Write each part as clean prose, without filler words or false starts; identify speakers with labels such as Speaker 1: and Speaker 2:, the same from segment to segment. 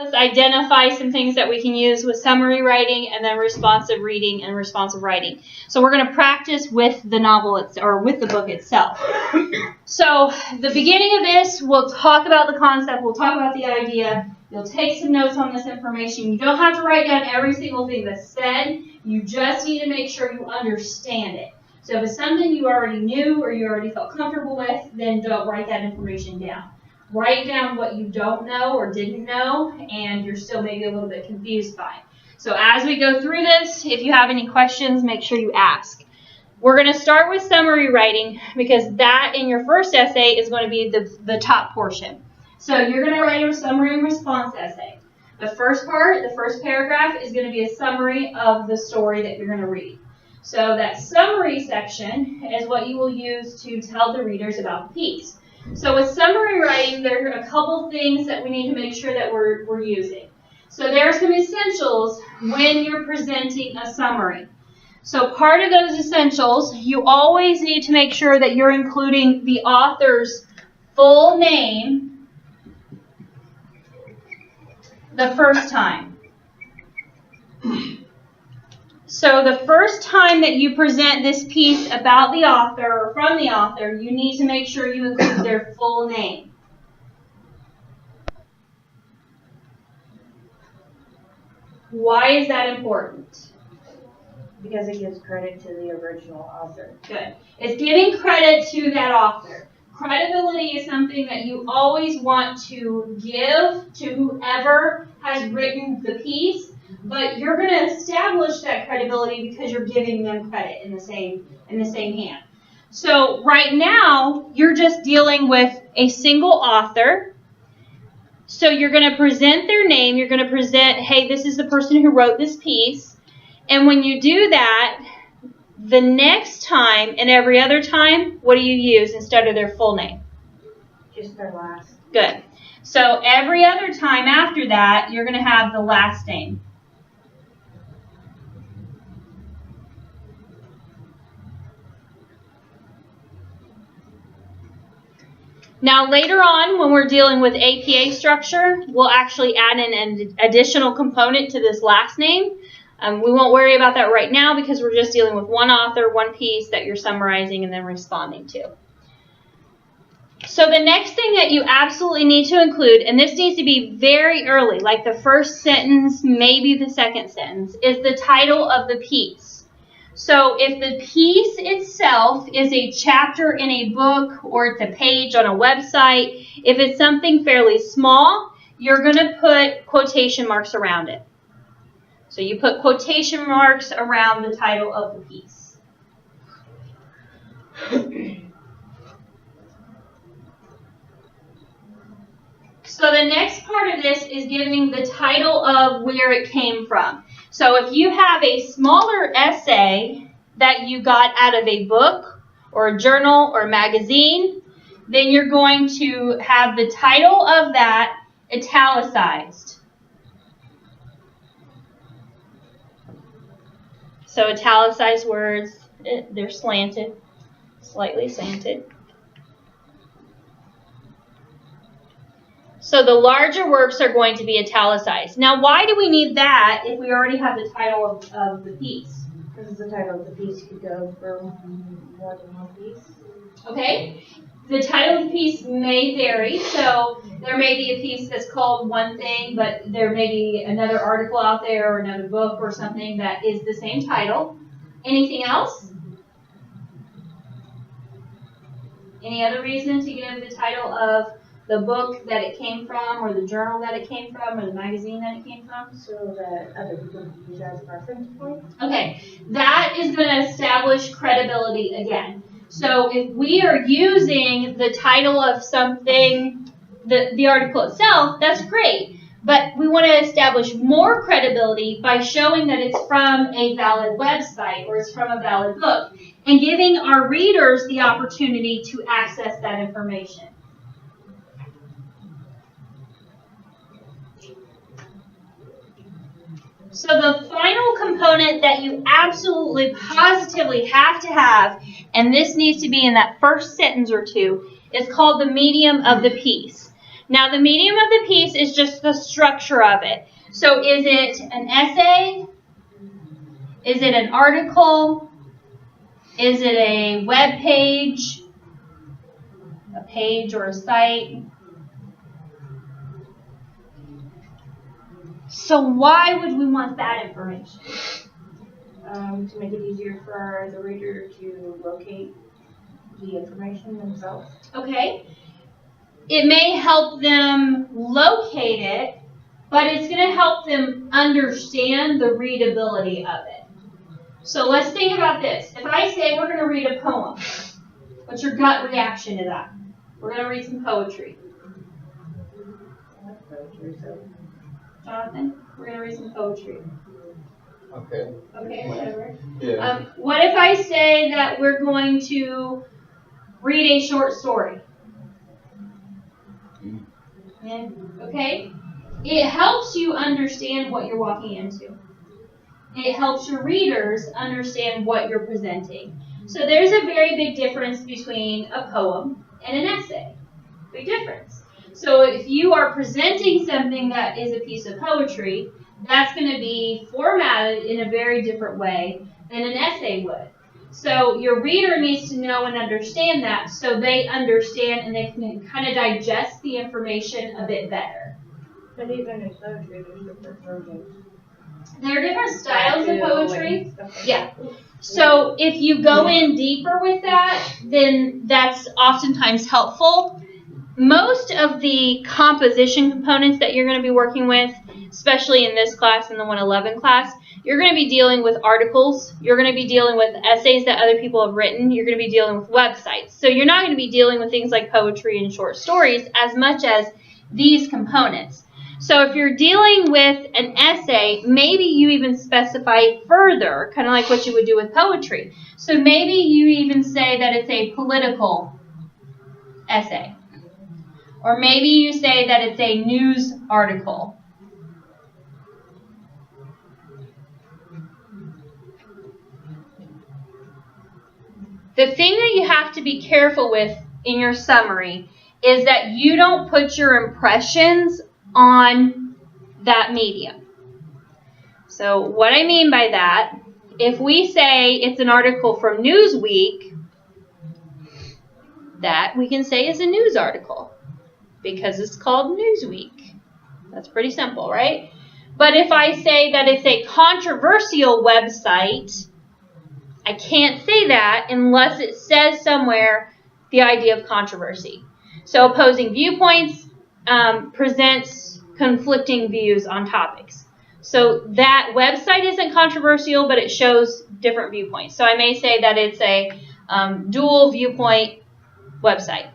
Speaker 1: Let's identify some things that we can use with summary writing and then responsive reading and responsive writing. So we're going to practice with the novel or with the book itself. So the beginning of this, we'll talk about the concept, we'll talk about the idea, you'll take some notes on this information. You don't have to write down every single thing that's said, you just need to make sure you understand it. So if it's something you already knew or you already felt comfortable with, then don't write that information down. Write down what you don't know or didn't know, and you're still maybe a little bit confused by. So as we go through this, if you have any questions, make sure you ask. We're going to start with summary writing because that in your first essay is going to be the top portion. So you're going to write a summary and response essay. The first part, the first paragraph, is going to be a summary of the story that you're going to read. So that summary section is what you will use to tell the readers about the piece. So with summary writing, there are a couple things that we need to make sure that we're using. So there are some essentials when you're presenting a summary. So part of those essentials, you always need to make sure that you're including the author's full name the first time. So the first time that you present this piece about the author or from the author, you need to make sure you include their full name. Why is that important?
Speaker 2: Because it gives credit to the original author.
Speaker 1: Good. It's giving credit to that author. Credibility is something that you always want to give to whoever has written the piece. But you're going to establish that credibility because you're giving them credit in the same hand. So right now, you're just dealing with a single author. So you're going to present their name. You're going to present, hey, this is the person who wrote this piece. And when you do that, the next time and every other time, what do you use instead of their full name?
Speaker 2: Just their last.
Speaker 1: Good. So every other time after that, you're going to have the last name. Now later on, when we're dealing with APA structure, we'll actually add in an additional component to this last name. We won't worry about that right now because we're just dealing with one author, one piece that you're summarizing and then responding to. So the next thing that you absolutely need to include, and this needs to be very early, like the first sentence, maybe the second sentence, is the title of the piece. So if the piece itself is a chapter in a book or it's a page on a website, if it's something fairly small, you're going to put quotation marks around it. So you put quotation marks around the title of the piece. So the next part of this is giving the title of where it came from. So if you have a smaller essay that you got out of a book or a journal or a magazine, then you're going to have the title of that italicized. So italicized words, they're slanted, slightly slanted. So the larger works are going to be italicized. Now, why do we need that if we already have the title of the piece?
Speaker 2: Because the title of the piece could go for more than one piece.
Speaker 1: Okay. The title of the piece may vary. So there may be a piece that's called one thing, but there may be another article out there or another book or something that is the same title. Anything else? Any other reason to give the title of the book that it came from, or the journal that it came from, or the magazine that it came from?
Speaker 2: So that other people can use that as a reference point?
Speaker 1: Okay, that is going to establish credibility again. So if we are using the title of something, the article itself, that's great. But we want to establish more credibility by showing that it's from a valid website or it's from a valid book and giving our readers the opportunity to access that information. So the final component that you absolutely positively have to have, and this needs to be in that first sentence or two, is called the medium of the piece. Now, the medium of the piece is just the structure of it. So is it an essay? Is it an article? Is it a web page? A page or a site? So why would we want that information?
Speaker 2: To make it easier for the reader to locate the information themselves.
Speaker 1: Okay. It may help them locate it, but it's going to help them understand the readability of it. So let's think about this. If I say we're going to read a poem, what's your gut reaction to that? We're going to read some poetry. Jonathan, we're going to read some poetry.
Speaker 3: Okay.
Speaker 1: Okay, whatever.
Speaker 3: Yeah.
Speaker 1: What if I say that we're going to read a short story? Yeah. Okay? It helps you understand what you're walking into. It helps your readers understand what you're presenting. So there's a very big difference between a poem and an essay. Big difference. So if you are presenting something that is a piece of poetry, that's going to be formatted in a very different way than an essay would. So your reader needs to know and understand that so they understand and they can kind of digest the information a bit better.
Speaker 2: But even in poetry, there's different versions.
Speaker 1: There are different styles of poetry. Yeah. So if you go in deeper with that, then that's oftentimes helpful. Most of the composition components that you're going to be working with, especially in this class and the 111 class, you're going to be dealing with articles. You're going to be dealing with essays that other people have written. You're going to be dealing with websites. So you're not going to be dealing with things like poetry and short stories as much as these components. So if you're dealing with an essay, maybe you even specify further, kind of like what you would do with poetry. So maybe you even say that it's a political essay. Or maybe you say that it's a news article. The thing that you have to be careful with in your summary is that you don't put your impressions on that medium. So what I mean by that, if we say it's an article from Newsweek, that we can say is a news article because it's called Newsweek. That's pretty simple, right? But if I say that it's a controversial website, I can't say that unless it says somewhere the idea of controversy. So opposing viewpoints presents conflicting views on topics. So that website isn't controversial, but it shows different viewpoints. So I may say that it's a dual viewpoint website.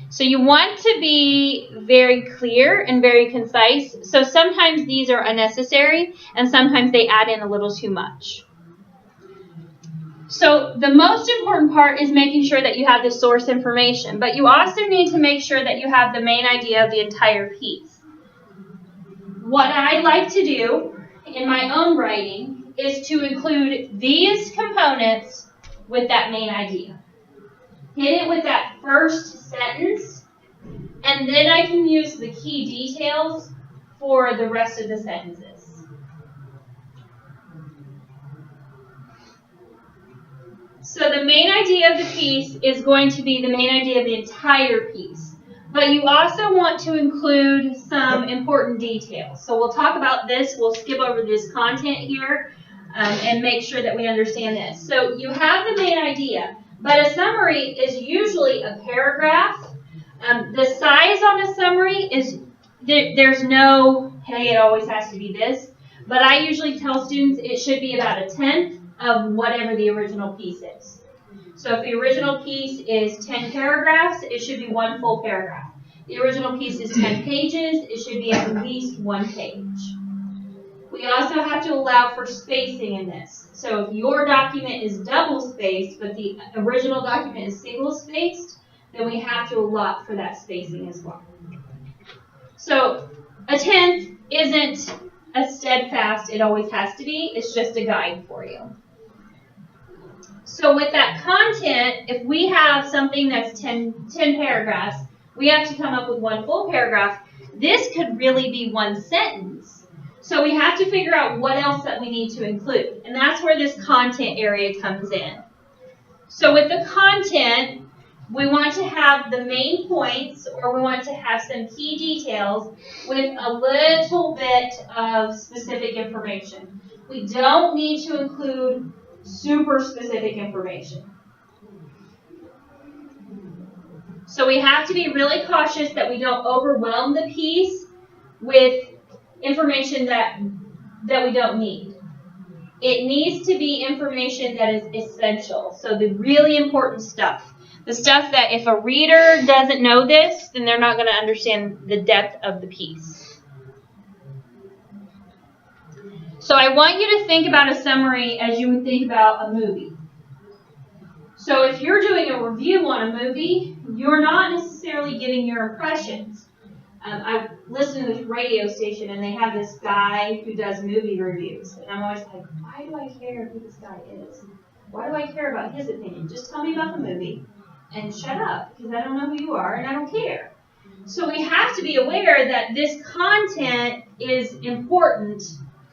Speaker 1: So you want to be very clear and very concise. So sometimes these are unnecessary, and sometimes they add in a little too much. So the most important part is making sure that you have the source information, but you also need to make sure that you have the main idea of the entire piece. What I like to do in my own writing is to include these components with that main idea. Hit it with that first sentence, and then I can use the key details for the rest of the sentences. So the main idea of the piece is going to be the main idea of the entire piece. But you also want to include some important details. So we'll talk about this. We'll skip over this content here and make sure that we understand this. So you have the main idea, but a summary is usually a paragraph. The size on a summary is, there's no, hey, it always has to be this. But I usually tell students it should be about 1/10 of whatever the original piece is. So if the original piece is 10 paragraphs, it should be 1 full paragraph. The original piece is 10 pages, it should be at least 1 page. We also have to allow for spacing in this. So if your document is double spaced, but the original document is single spaced, then we have to allot for that spacing as well. So 1/10 isn't a steadfast, it always has to be, it's just a guide for you. So with that content, if we have something that's 10 paragraphs, We have to come up with one full paragraph. This could really be one sentence. So we have to figure out what else that we need to include. And that's where this content area comes in. So with the content, we want to have the main points, or we want to have some key details with a little bit of specific information. We don't need to include super specific information. So we have to be really cautious that we don't overwhelm the piece with information that we don't need. It needs to be information that is essential. So the really important stuff. The stuff that if a reader doesn't know this, then they're not going to understand the depth of the piece. So I want you to think about a summary as you would think about a movie. So if you're doing a review on a movie, you're not necessarily giving your impressions. I listen to this radio station, and they have this guy who does movie reviews. And I'm always like, why do I care who this guy is? Why do I care about his opinion? Just tell me about the movie and shut up, because I don't know who you are and I don't care. So we have to be aware that this content is important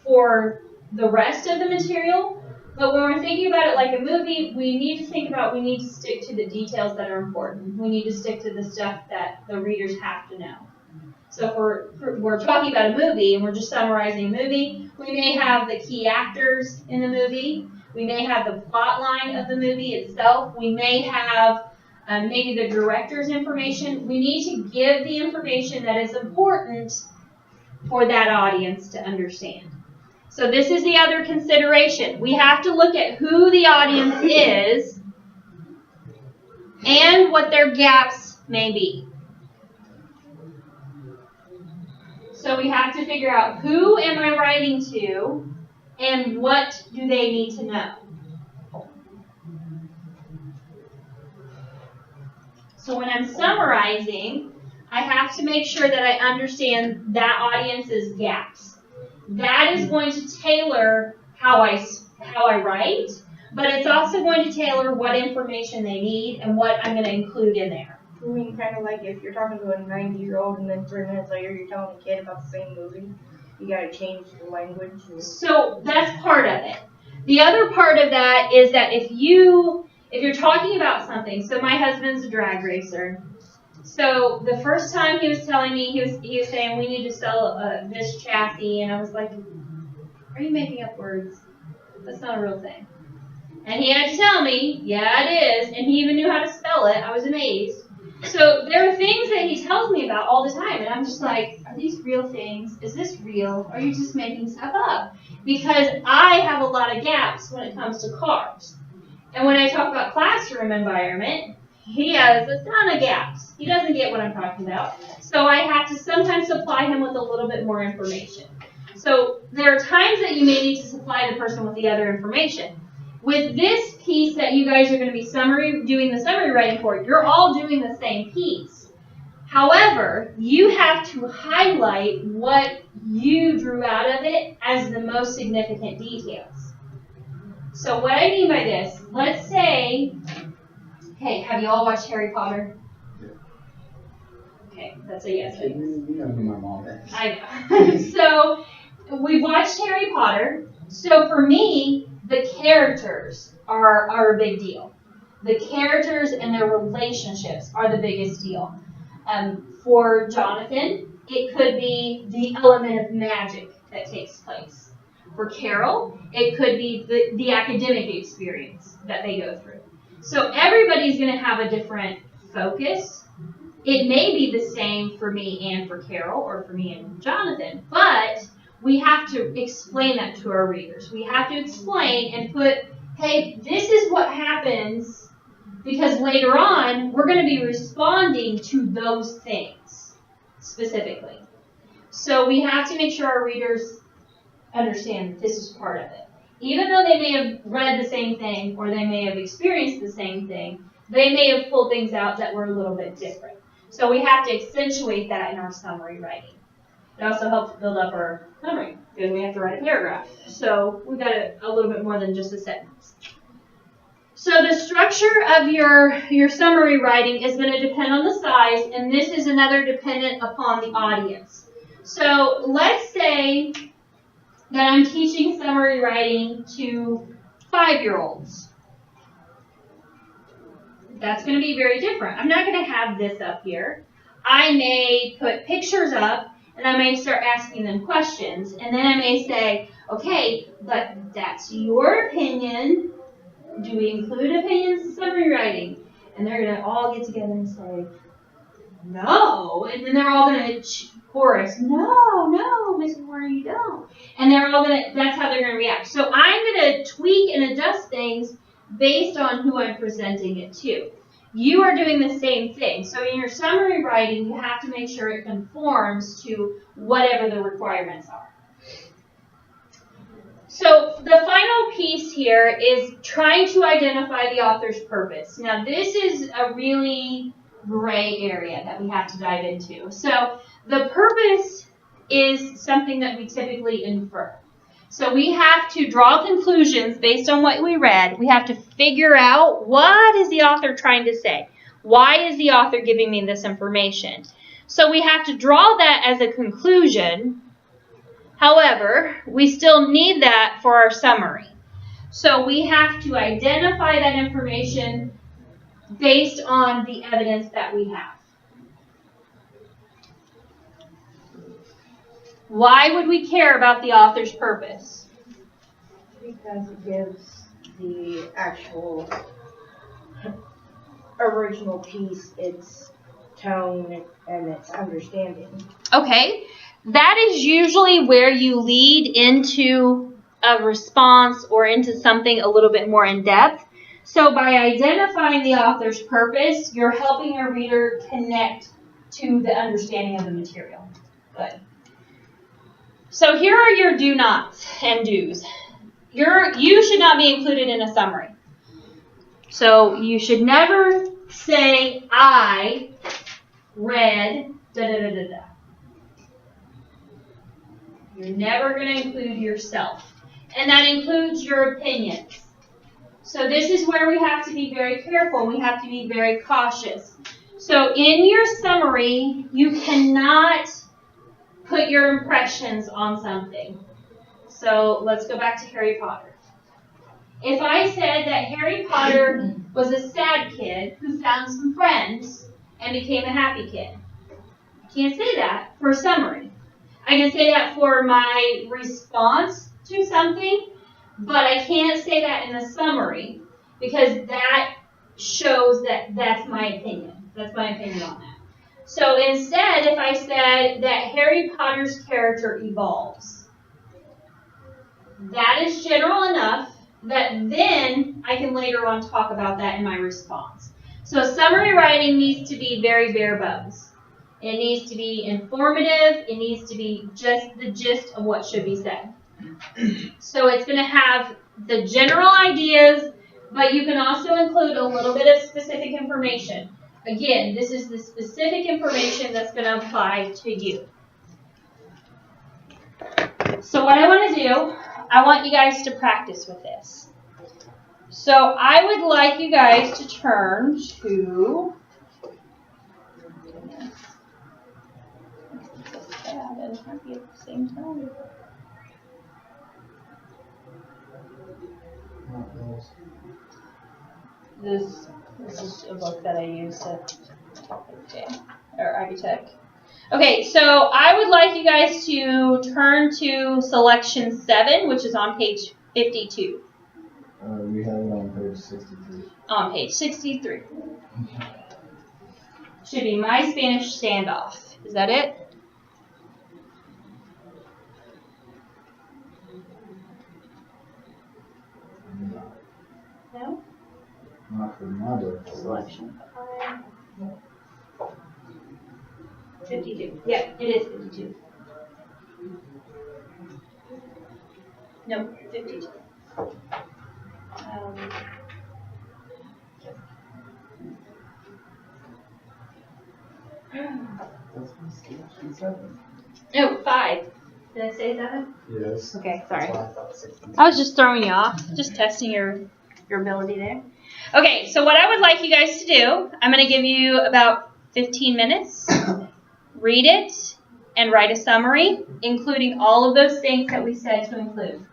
Speaker 1: for the rest of the material. But when we're thinking about it like a movie, we need to think about, we need to stick to the details that are important. We need to stick to the stuff that the readers have to know. So if we're talking about a movie and we're just summarizing a movie, we may have the key actors in the movie. We may have the plot line of the movie itself. We may have maybe the director's information. We need to give the information that is important for that audience to understand. So this is the other consideration. We have to look at who the audience is and what their gaps may be. So we have to figure out who am I writing to and what do they need to know. So when I'm summarizing, I have to make sure that I understand that audience's gaps. That is going to tailor how I write, but it's also going to tailor what information they need and what I'm going to include in there.
Speaker 2: I mean, kind of like if you're talking to a 90-year-old and then 3 minutes later you're telling a kid about the same movie, you got to change the language.
Speaker 1: So that's part of it. The other part of that is that if you're talking about something, so my husband's a drag racer. So the first time he was telling me, he was saying, we need to sell this chassis, and I was like, are you making up words? That's not a real thing. And he had to tell me, yeah, it is, and he even knew how to spell it. I was amazed. So there are things that he tells me about all the time, and I'm just like, are these real things? Is this real? Or are you just making stuff up? Because I have a lot of gaps when it comes to cars. And when I talk about classroom environment, he has a ton of gaps. He doesn't get what I'm talking about. So I have to sometimes supply him with a little bit more information. So there are times that you may need to supply the person with the other information. With this piece that you guys are going to be doing the summary writing for, you're all doing the same piece. However, you have to highlight what you drew out of it as the most significant details. So what I mean by this, let's say, hey, have you all watched Harry Potter?
Speaker 3: Yeah.
Speaker 1: Okay, that's a yes.
Speaker 3: You know who my mom is.
Speaker 1: I know. So we watched Harry Potter. So for me, the characters are a big deal. The characters and their relationships are the biggest deal. For Jonathan, it could be the element of magic that takes place. For Carol, it could be the academic experience that they go through. So everybody's going to have a different focus. It may be the same for me and for Carol, or for me and Jonathan, but we have to explain that to our readers. We have to explain and put, hey, this is what happens, because later on, we're going to be responding to those things specifically. So we have to make sure our readers understand that this is part of it. Even though they may have read the same thing or they may have experienced the same thing, they may have pulled things out that were a little bit different. So we have to accentuate that in our summary writing. It also helps build up our summary because we have to write a paragraph. So we've got a little bit more than just a sentence. So the structure of your summary writing is going to depend on the size, and this is another dependent upon the audience. So let's say that I'm teaching summary writing to 5-year-olds. That's going to be very different. I'm not going to have this up here. I may put pictures up, and I may start asking them questions, and then I may say, okay, but that's your opinion. Do we include opinions in summary writing? And they're going to all get together and say, no. And then they're all going to chorus, no, Mrs. Warner, you don't. And they're all going to, that's how they're going to react. So I'm going to tweak and adjust things based on who I'm presenting it to. You are doing the same thing. So in your summary writing, you have to make sure it conforms to whatever the requirements are. So the final piece here is trying to identify the author's purpose. Now this is a really gray area that we have to dive into. So the purpose is something that we typically infer. So we have to draw conclusions based on what we read. We have to figure out what is the author trying to say. Why is the author giving me this information? So we have to draw that as a conclusion. However, we still need that for our summary. So we have to identify that information based on the evidence that we have. Why would we care about the author's purpose?
Speaker 2: Because it gives the actual original piece its tone and its understanding.
Speaker 1: Okay, that is usually where you lead into a response or into something a little bit more in depth. So by identifying the author's purpose, you're helping your reader connect to the understanding of the material. Good. So here are your do nots and do's. You should not be included in a summary. So you should never say, I read da-da-da-da-da. You're never going to include yourself. And that includes your opinions. So this is where we have to be very careful. We have to be very cautious. So in your summary, you cannot put your impressions on something. So let's go back to Harry Potter. If I said that Harry Potter was a sad kid who found some friends and became a happy kid, I can't say that for a summary. I can say that for my response to something, but I can't say that in a summary because that shows that that's my opinion. That's my opinion on that. So instead, if I said that Harry Potter's character evolves, that is general enough that then I can later on talk about that in my response. So summary writing needs to be very bare bones. It needs to be informative. It needs to be just the gist of what should be said. So it's going to have the general ideas, but you can also include a little bit of specific information. Again, this is the specific information that's going to apply to you. So what I want to do, I want you guys to practice with this. So I would like you guys to turn to... It might be at the same time. This is a book that I use at Ivy Tech. Okay, so I would like you guys to turn to selection 7, which is on page 52.
Speaker 3: We have it on page 63.
Speaker 1: On page 63. Should be My Spanish Standoff. Is that it? No?
Speaker 3: Not for my book.
Speaker 1: Selection 52. Yeah, it is 52. No, 52. No, 5. Did I say that?
Speaker 3: Yes.
Speaker 1: Okay, sorry.
Speaker 3: That's why I thought 60.
Speaker 1: I was just throwing you off, just testing your ability there. Okay, so what I would like you guys to do, I'm going to give you about 15 minutes. Read it and write a summary, including all of those things that we said to include.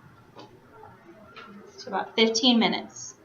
Speaker 1: So about 15 minutes.